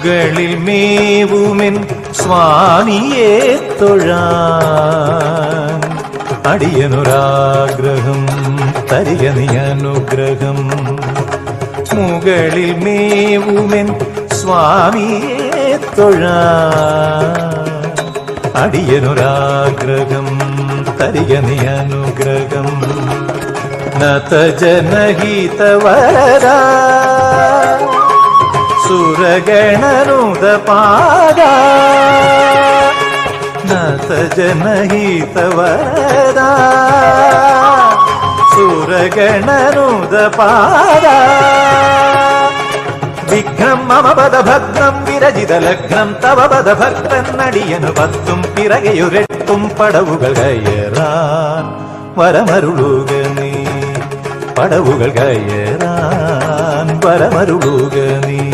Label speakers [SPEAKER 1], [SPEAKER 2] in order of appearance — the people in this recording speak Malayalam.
[SPEAKER 1] മുകളിൽ മേവുമെൻ സ്വാമിയെ തൊഴാൻ അടിയനൊരാഗ്രഹം തരിക നീ അനുഗ്രഹം. മുകളിൽ മേവുമെൻ സ്വാമിയെ തൊഴാൻ അടിയനൊരാഗ്രഹം തരിക നീ അനുഗ്രഹം. നതജനഹിതവരദാ സുരഗണനുദപാദാ നതജനഹിതവരദാ സുരഗണനുദപാദാ. വിഘ്നം മമ പദഭഗ്നം വിരജിതലഗ്നം തവ പദഭക്തന്നടിയനു പത്തും പിറകെയൊരെട്ടും പടവുകൾ കയറാൻ വരമരുളുക നീ. പടവുകൾ കയറാൻ വരമരുളുക നീ.